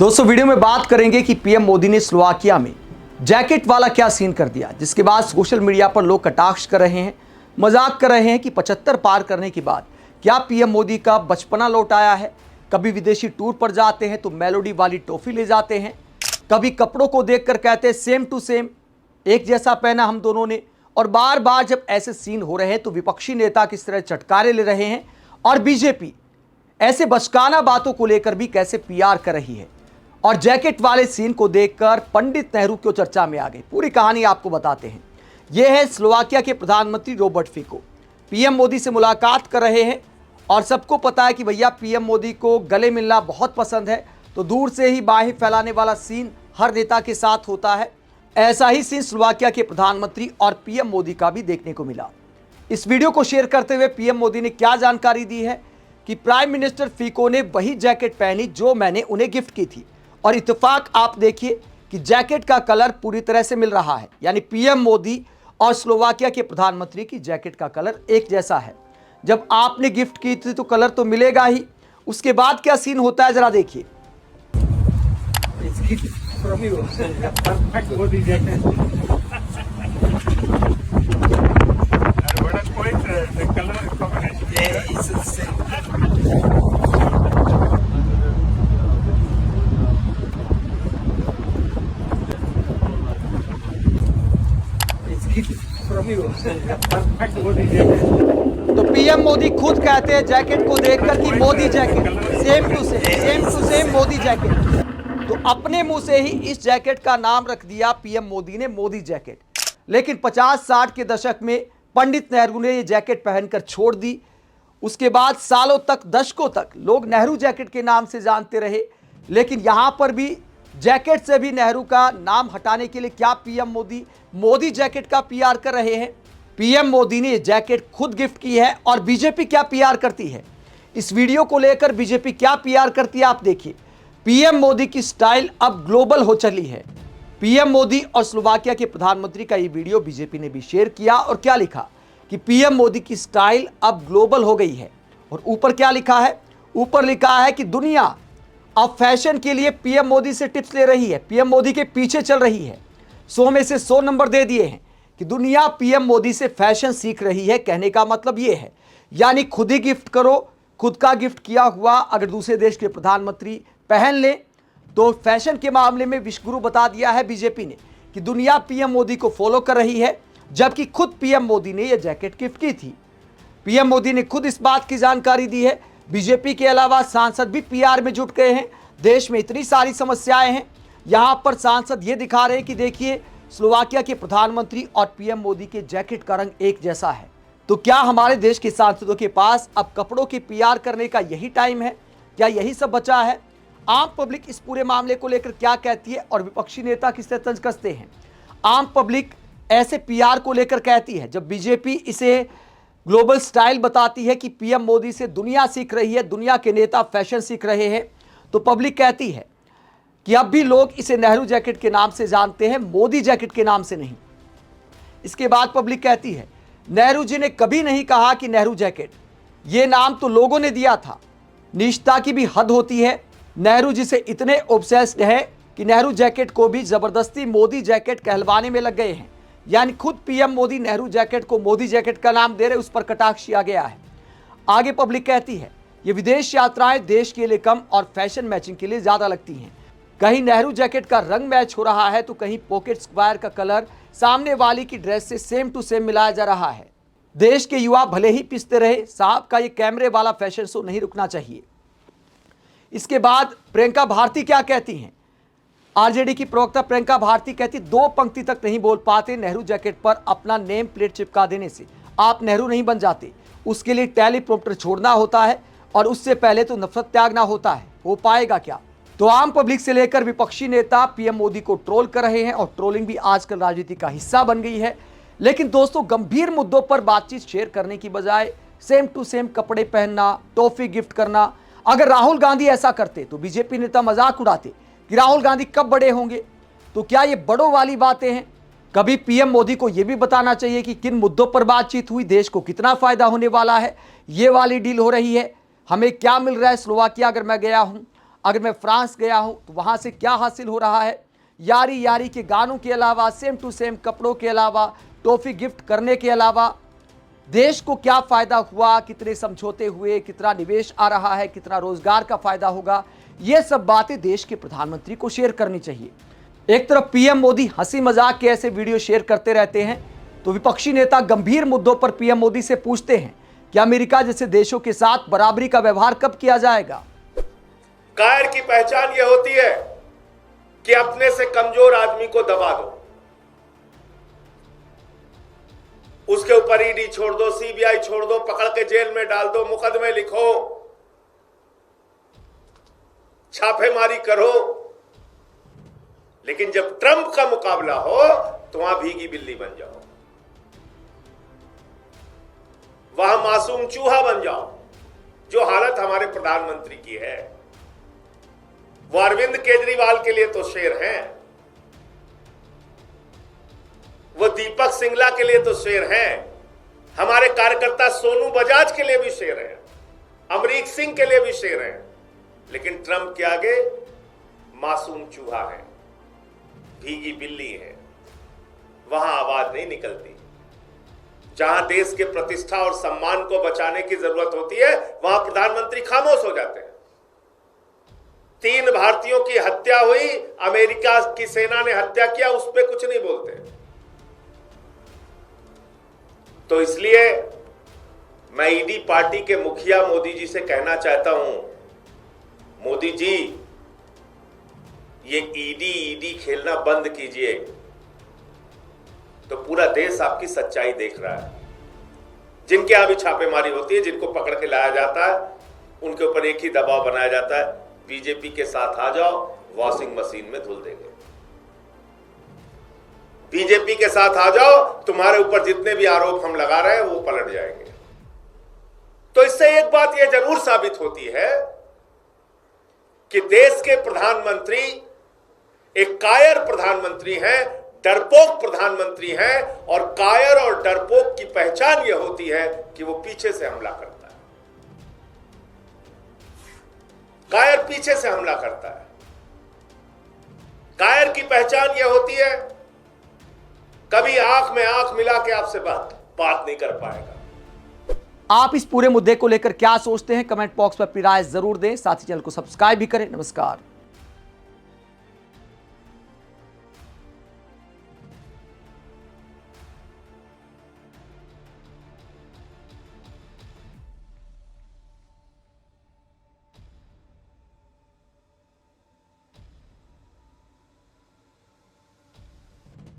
दोस्तों वीडियो में बात करेंगे कि पीएम मोदी ने स्लोवाकिया में जैकेट वाला क्या सीन कर दिया, जिसके बाद सोशल मीडिया पर लोग कटाक्ष कर रहे हैं, मजाक कर रहे हैं कि 75 पार करने के बाद क्या पीएम मोदी का बचपना लौट आया है। कभी विदेशी टूर पर जाते हैं तो मेलोडी वाली टॉफी ले जाते हैं, कभी कपड़ों को देखकर कहते हैं सेम टू सेम, एक जैसा पहना हम दोनों ने। और बार बार जब ऐसे सीन हो रहे हैं तो विपक्षी नेता किस तरह चटकारे ले रहे हैं और बीजेपी ऐसे बचकाना बातों को लेकर भी कैसे पीआर कर रही है। और जैकेट वाले सीन को देखकर पंडित नेहरू क्यों चर्चा में आ गए, पूरी कहानी आपको बताते हैं। यह है स्लोवाकिया के प्रधानमंत्री रॉबर्ट फिको, पीएम मोदी से मुलाकात कर रहे हैं। और सबको पता है कि भैया पीएम मोदी को गले मिलना बहुत पसंद है, तो दूर से ही बाहें फैलाने वाला सीन हर नेता के साथ होता है। ऐसा ही सीन स्लोवाकिया के प्रधानमंत्री और पीएम मोदी का भी देखने को मिला। इस वीडियो को शेयर करते हुए पीएम मोदी ने क्या जानकारी दी है कि प्राइम मिनिस्टर फिको ने वही जैकेट पहनी जो मैंने उन्हें गिफ्ट की थी। और इत्तेफाक आप देखिए कि जैकेट का कलर पूरी तरह से मिल रहा है, यानी पीएम मोदी और स्लोवाकिया के प्रधानमंत्री की जैकेट का कलर एक जैसा है। जब आपने गिफ्ट की थी तो कलर तो मिलेगा ही, उसके बाद क्या सीन होता है जरा देखिए। तो पीएम मोदी खुद कहते हैं जैकेट को देखकर कि Modi jacket same to same Modi jacket. तो अपने मुंह से ही इस जैकेट का नाम रख दिया पीएम मोदी ने, मोदी जैकेट। लेकिन 50-60 के दशक में पंडित नेहरू ने ये जैकेट पहनकर छोड़ दी। उसके बाद सालों तक, दशकों तक लोग नेहरू जैकेट के नाम से जानते रहे। लेकिन यहां पर भी जैकेट से भी नेहरू का नाम हटाने के लिए क्या पीएम मोदी मोदी जैकेट का पीआर कर रहे हैं। पीएम मोदी ने ये जैकेट खुद गिफ्ट की है। और बीजेपी क्या पीआर करती है, इस वीडियो को लेकर बीजेपी क्या पीआर करती है आप देखिए। पीएम मोदी की स्टाइल अब ग्लोबल हो चली है। पीएम मोदी और स्लोवाकिया के प्रधानमंत्री का ये वीडियो बीजेपी ने भी शेयर किया और क्या लिखा कि पीएम मोदी की स्टाइल अब ग्लोबल हो गई है। और ऊपर क्या लिखा है, ऊपर लिखा है कि दुनिया अब फैशन के लिए पीएम मोदी से टिप्स ले रही है, पीएम मोदी के पीछे चल रही है। 100 में से 100 नंबर दे दिए हैं कि दुनिया पीएम मोदी से फैशन सीख रही है। कहने का मतलब ये है, यानी खुद ही गिफ्ट करो, खुद का गिफ्ट किया हुआ अगर दूसरे देश के प्रधानमंत्री पहन ले तो फैशन के मामले में विश्वगुरु बता दिया है बीजेपी ने कि दुनिया पीएम मोदी को फॉलो कर रही है, जबकि खुद पीएम मोदी ने यह जैकेट गिफ्ट की थी। पीएम मोदी ने खुद इस बात की जानकारी दी है। बीजेपी के अलावा सांसद भी पीआर में जुट गए हैं। देश में इतनी सारी समस्याएं हैं, यहां पर सांसद ये दिखा रहे हैं कि देखिए स्लोवाकिया के प्रधानमंत्री और पीएम मोदी के जैकेट का रंग एक जैसा है। तो क्या हमारे देश के सांसदों के पास अब कपड़ों की पीआर करने का यही टाइम है? क्या यही सब बचा है? आम पब्लिक इस पूरे मामले को लेकर क्या कहती है और विपक्षी नेता किससे तंज कसते हैं? आम पब्लिक ऐसे पीआर को लेकर कहती है, जब बीजेपी इसे ग्लोबल स्टाइल बताती है कि पीएम मोदी से दुनिया सीख रही है, दुनिया के नेता फैशन सीख रहे हैं, तो पब्लिक कहती है कि अब भी लोग इसे नेहरू जैकेट के नाम से जानते हैं, मोदी जैकेट के नाम से नहीं। इसके बाद पब्लिक कहती है नेहरू जी ने कभी नहीं कहा कि नेहरू जैकेट, ये नाम तो लोगों ने दिया था। निष्ठा की भी हद होती है। नेहरू जी से इतने ऑब्सेस्ड है कि नेहरू जैकेट को भी जबरदस्ती मोदी जैकेट कहलवाने में लग गए हैं। यानी खुद पीएम मोदी नेहरू जैकेट को मोदी जैकेट का नाम दे रहे, उस पर कटाक्ष किया गया है। आगे पब्लिक कहती है ये विदेश यात्राएं देश के लिए कम और फैशन मैचिंग के लिए ज्यादा लगती हैं। कहीं नेहरू जैकेट का रंग मैच हो रहा है तो कहीं पॉकेट स्क्वायर का कलर सामने वाली की ड्रेस से सेम टू सेम मिलाया जा रहा है। देश के युवा भले ही पिसते रहे, साहब का ये कैमरे वाला फैशन शो नहीं रुकना चाहिए। इसके बाद प्रियंका भारती क्या कहती हैं, आरजेडी की प्रवक्ता प्रियंका भारती कहती 2 पंक्ति तक नहीं बोल पाते नेहरू जैकेट पर अपना नेम प्लेट चिपका देने से आप नेहरू नहीं बन जाते। उसके लिए टेलीप्रॉम्प्टर छोड़ना होता है और उससे पहले तो नफरत त्यागना होता है। हो पाएगा क्या? तो आम पब्लिक से लेकर विपक्षी नेता पीएम मोदी को ट्रोल कर रहे हैं और ट्रोलिंग भी आजकल राजनीति का हिस्सा बन गई है। लेकिन दोस्तों, गंभीर मुद्दों पर बातचीत शेयर करने की बजाय सेम टू सेम कपड़े पहनना, टॉफी गिफ्ट करना, अगर राहुल गांधी ऐसा करते तो बीजेपी नेता मजाक उड़ाते कि राहुल गांधी कब बड़े होंगे। तो क्या ये बड़ों वाली बातें हैं? कभी पीएम मोदी को यह भी बताना चाहिए कि किन मुद्दों पर बातचीत हुई, देश को कितना फायदा होने वाला है, ये वाली डील हो रही है, हमें क्या मिल रहा है। स्लोवाकिया अगर मैं गया हूं, अगर मैं फ्रांस गया हूं तो वहां से क्या हासिल हो रहा है। यारी यारी के गानों के अलावा, सेम टू सेम कपड़ों के अलावा, टॉफी गिफ्ट करने के अलावा देश को क्या फायदा हुआ, कितने समझौते हुए, कितना निवेश आ रहा है, कितना रोजगार का फायदा होगा, ये सब बातें देश के प्रधानमंत्री को शेयर करनी चाहिए। एक तरफ पीएम मोदी हंसी मजाक के ऐसे वीडियो शेयर करते रहते हैं, तो विपक्षी नेता गंभीर मुद्दों पर पीएम मोदी से पूछते हैं कि अमेरिका जैसे देशों के साथ बराबरी का व्यवहार कब किया जाएगा। कायर की पहचान यह होती है कि अपने से कमजोर आदमी को दबा दो, उसके ऊपर ईडी छोड़ दो, सीबीआई छोड़ दो, पकड़ के जेल में डाल दो, मुकदमे लिखो, छापेमारी करो। लेकिन जब ट्रंप का मुकाबला हो तो वहां भीगी बिल्ली बन जाओ, वहां मासूम चूहा बन जाओ। जो हालत हमारे प्रधानमंत्री की है, वो अरविंद केजरीवाल के लिए तो शेर हैं, वो दीपक सिंगला के लिए तो शेर हैं, हमारे कार्यकर्ता सोनू बजाज के लिए भी शेर हैं, अमरीक सिंह के लिए भी शेर हैं। लेकिन ट्रंप के आगे मासूम चूहा है, भीगी बिल्ली है, वहां आवाज नहीं निकलती। जहां देश के प्रतिष्ठा और सम्मान को बचाने की जरूरत होती है, वहां प्रधानमंत्री खामोश हो जाते हैं। 3 भारतीयों की हत्या हुई, अमेरिका की सेना ने हत्या किया, उस पर कुछ नहीं बोलते। तो इसलिए मैं ईडी पार्टी के मुखिया मोदी जी से कहना चाहता हूं, मोदी जी ये ईडी खेलना बंद कीजिए, तो पूरा देश आपकी सच्चाई देख रहा है। जिनके यहां भी छापेमारी होती है, जिनको पकड़ के लाया जाता है, उनके ऊपर एक ही दबाव बनाया जाता है, बीजेपी के साथ आ जाओ, वॉशिंग मशीन में धुल देंगे। बीजेपी के साथ आ जाओ, तुम्हारे ऊपर जितने भी आरोप हम लगा रहे हैं वो पलट जाएंगे। तो इससे एक बात यह जरूर साबित होती है कि देश के प्रधानमंत्री एक कायर प्रधानमंत्री हैं, डरपोक प्रधानमंत्री हैं, और कायर और डरपोक की पहचान यह होती है कि वो पीछे से हमला करता है। कायर पीछे से हमला करता है। कायर की पहचान यह होती है, कभी आंख में आंख मिला के आपसे बात नहीं कर पाएगा। आप इस पूरे मुद्दे को लेकर क्या सोचते हैं, कमेंट बॉक्स में अपनी राय जरूर दें। साथ ही चैनल को सब्सक्राइब भी करें। नमस्कार।